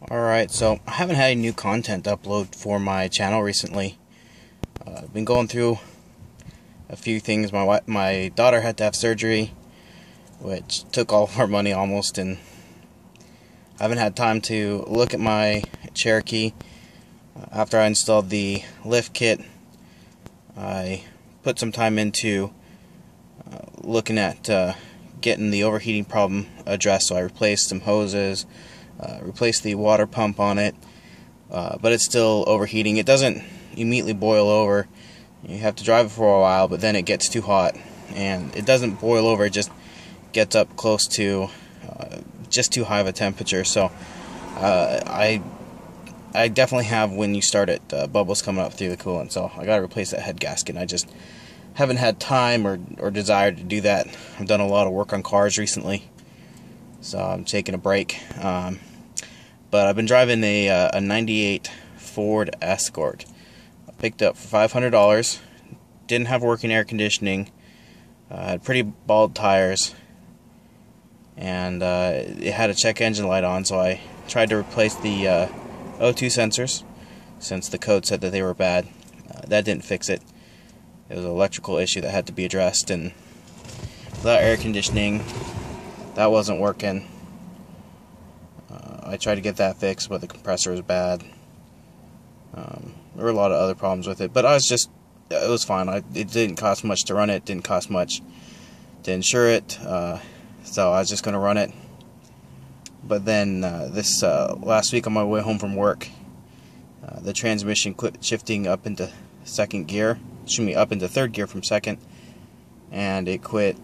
Alright, so I haven't had any new content to upload for my channel recently. I've been going through a few things. My daughter had to have surgery, which took all of our money almost, and I haven't had time to look at my Cherokee. After I installed the lift kit, I put some time into looking at getting the overheating problem addressed, so I replaced some hoses, replaced the water pump on it, but it's still overheating. It doesn't immediately boil over. You have to drive it for a while, but then it gets too hot, and it doesn't boil over, it just gets up close to just too high of a temperature. So I definitely have, when you start it, bubbles coming up through the coolant, so I gotta replace that head gasket. I just haven't had time or desire to do that. I've done a lot of work on cars recently, so I'm taking a break. But I've been driving a 98 Ford Escort. I picked up for $500. Didn't have working air conditioning. Had pretty bald tires. And it had a check engine light on, so I tried to replace the O2 sensors, since the code said that they were bad. That didn't fix it. It was an electrical issue that had to be addressed, and without air conditioning, that wasn't working. I tried to get that fixed, but the compressor was bad. There were a lot of other problems with it, but it was fine. It didn't cost much to run it, didn't cost much to insure it, so I was just going to run it. But then this last week on my way home from work, the transmission quit shifting up into second gear, up into third gear from second, and it quit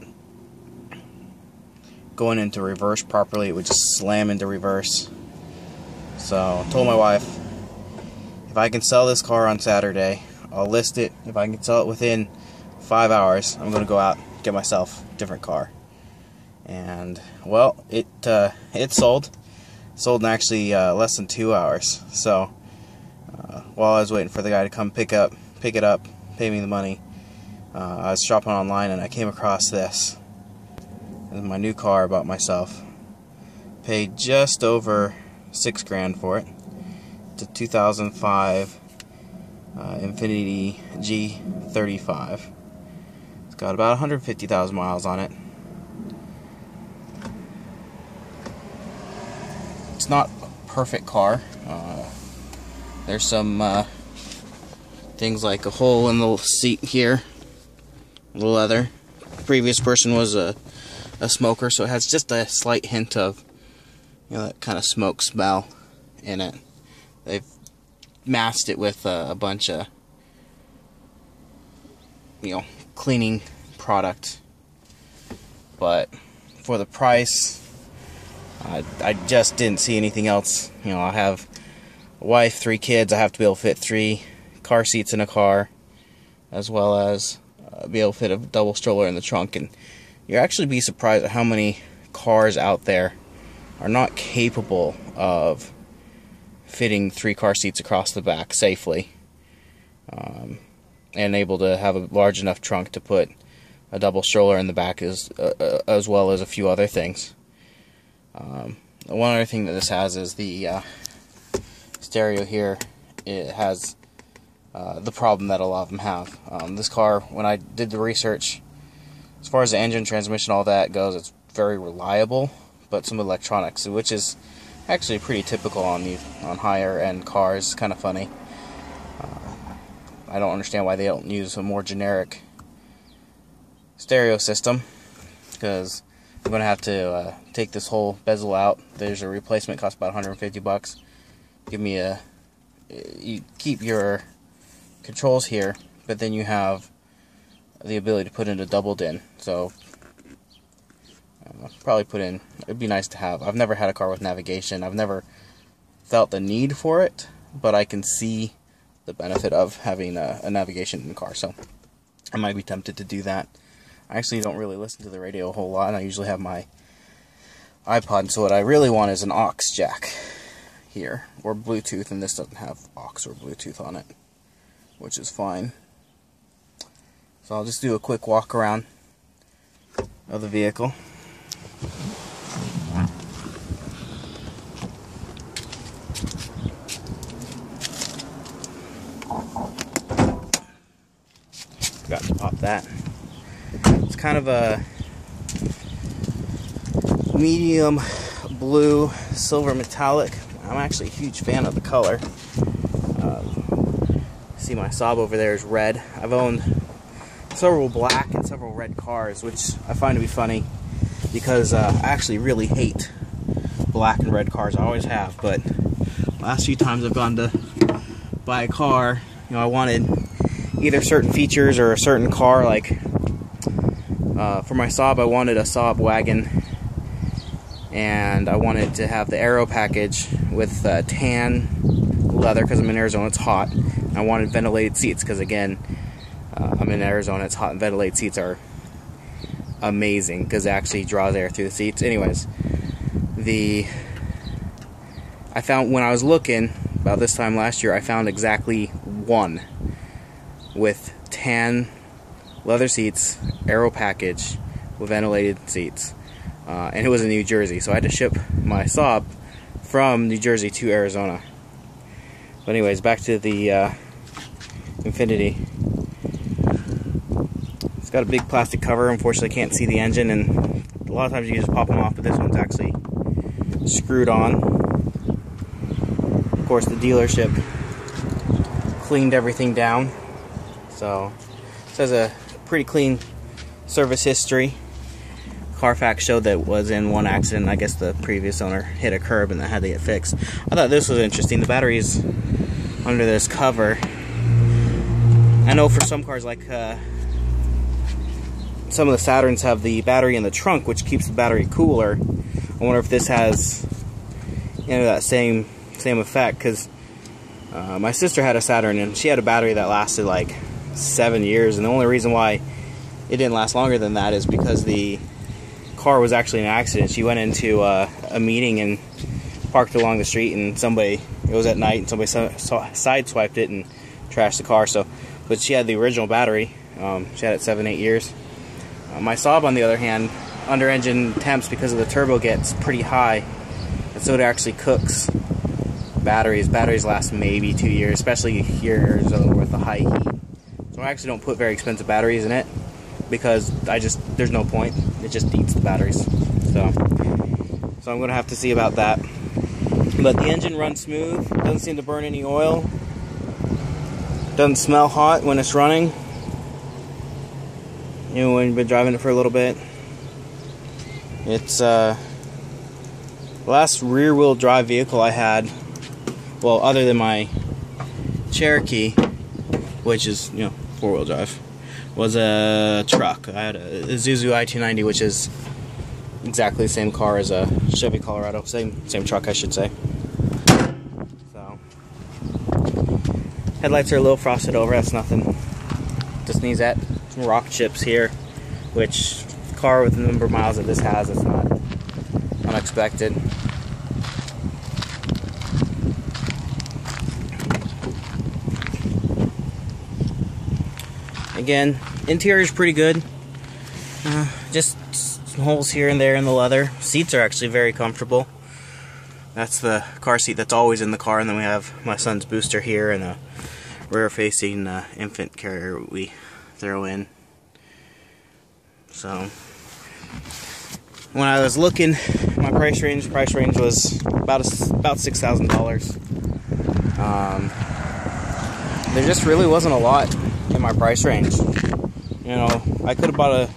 going into reverse properly. It would just slam into reverse. So I told my wife, if I can sell this car on Saturday, I'll list it. If I can sell it within 5 hours, I'm going to go out and get myself a different car. And well, it sold in actually less than 2 hours. So while I was waiting for the guy to come pick it up, pay me the money, I was shopping online and I came across this. This is my new car I bought myself. Paid just over $6 grand for it. It's a 2005 Infiniti G35. It's got about 150,000 miles on it. It's not a perfect car. There's some things like a hole in the seat here, the leather. The previous person was a smoker, so it has just a slight hint of, that kind of smoke smell in it. They've masked it with a bunch of cleaning product, but for the price, I just didn't see anything else. I have a wife, 3 kids. I have to be able to fit 3 car seats in a car, as well as be able to fit a double stroller in the trunk. And you'll actually be surprised at how many cars out there are not capable of fitting 3 car seats across the back safely, and able to have a large enough trunk to put a double stroller in the back, as well as a few other things. One other thing that this has is the stereo here. It has the problem that a lot of them have. This car, when I did the research, as far as the engine, transmission, all that goes, it's very reliable, but some electronics, which is actually pretty typical on higher end cars. Kind of funny. I don't understand why they don't use a more generic stereo system, because I'm going to have to take this whole bezel out. There's a replacement, costs about $150. You keep your controls here, but then you have the ability to put in a double din. So it'd be nice to have. I've never had a car with navigation. I've never felt the need for it, but I can see the benefit of having a navigation in the car, so I might be tempted to do that. I actually don't really listen to the radio a whole lot, and I usually have my iPod, so what I really want is an aux jack here, or Bluetooth, and this doesn't have aux or Bluetooth on it, which is fine. So I'll just do a quick walk around of the vehicle. Forgot to pop that. It's kind of a medium blue silver metallic. I'm actually a huge fan of the color. See my Saab over there is red. I've owned several black and several red cars, which I find to be funny because I actually really hate black and red cars. I always have, but last few times I've gone to buy a car, you know, I wanted either certain features or a certain car. Like for my Saab, I wanted a Saab wagon, and I wanted to have the aero package with tan leather because I'm in Arizona, it's hot. I wanted ventilated seats because, again, I'm in Arizona, it's hot, and ventilated seats are amazing because it actually draws air through the seats. Anyways, I found, when I was looking about this time last year, I found exactly one with tan leather seats, aero package with ventilated seats, and it was in New Jersey, so I had to ship my Saab from New Jersey to Arizona. But anyways, back to the Infiniti. It's got a big plastic cover. Unfortunately, I can't see the engine, and a lot of times you can just pop them off, but this one's actually screwed on. Of course, the dealership cleaned everything down, so it says a pretty clean service history. Carfax showed that it was in one accident. I guess the previous owner hit a curb and that had to get fixed. I thought this was interesting. The battery's under this cover. I know for some cars, like some of the Saturns have the battery in the trunk, which keeps the battery cooler. I wonder if this has, you know, that same effect, because my sister had a Saturn and she had a battery that lasted like 7 years, and the only reason why it didn't last longer than that is because the car was actually in an accident. She went into a meeting and parked along the street, and it was at night, and somebody sideswiped it and trashed the car. So, but she had the original battery. She had it 7-8 years. My Saab, on the other hand, under engine temps, because of the turbo, gets pretty high, and so it actually cooks batteries. Batteries last maybe 2 years, especially here in Arizona with the high heat. So I actually don't put very expensive batteries in it because there's no point. It just eats the batteries. So I'm gonna have to see about that. But the engine runs smooth. Doesn't seem to burn any oil. Doesn't smell hot when it's running. You know, when you've been driving it for a little bit. It's the last rear-wheel drive vehicle I had, well, other than my Cherokee, which is, you know, four-wheel drive, was a truck. I had a Isuzu i290, which is exactly the same car as a Chevy Colorado. Same truck, I should say. So, headlights are a little frosted over. That's nothing. Just needs that. Some rock chips here, which car with the number of miles that this has, it's not unexpected. Again, interior is pretty good. Just some holes here and there in the leather. Seats are actually very comfortable. That's the car seat that's always in the car, and then we have my son's booster here and a rear-facing infant carrier we throw in. So, when I was looking, my price range was about $6,000. There just really wasn't a lot in my price range. You know, I could have bought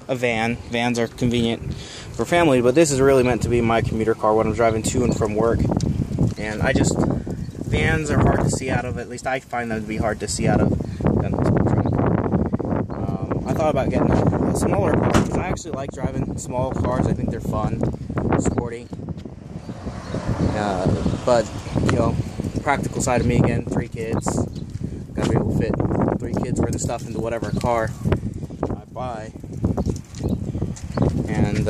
a van. Vans are convenient for family, but this is really meant to be my commuter car when I'm driving to and from work. And vans are hard to see out of. At least I find them to be hard to see out of. I thought about getting a smaller car because I actually like driving small cars. I think they're fun, sporty. But, you know, the practical side of me, again, 3 kids. Gotta be able to fit 3 kids worth of stuff into whatever car I buy. And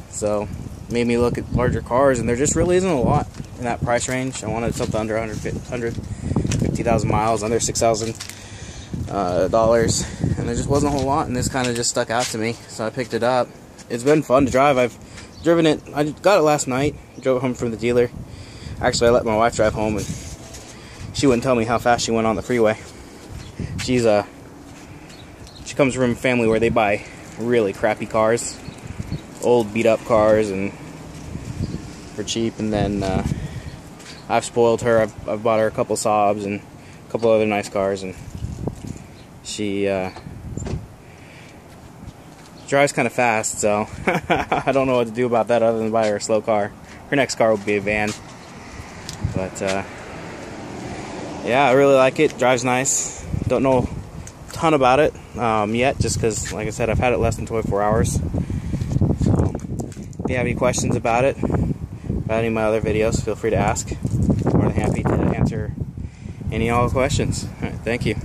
so made me look at larger cars, and there just really isn't a lot in that price range. I wanted something under 150,000 miles, under $6,000, and there just wasn't a whole lot, and this kind of just stuck out to me, so I picked it up. It's been fun to drive. I've driven it. I got it last night. Drove it home from the dealer. Actually, I let my wife drive home, and she wouldn't tell me how fast she went on the freeway. She comes from a family where they buy really crappy cars, old beat up cars, and for cheap. And then I've spoiled her. I've bought her a couple Saabs and a couple other nice cars, and she drives kind of fast, so I don't know what to do about that other than buy her a slow car. Her next car will be a van. But yeah, I really like it. Drives nice. Don't know a ton about it yet, just because, like I said, I've had it less than 24 hours. So, if you have any questions about it, about any of my other videos, feel free to ask. I'm more than happy to answer any and all questions. All right, thank you.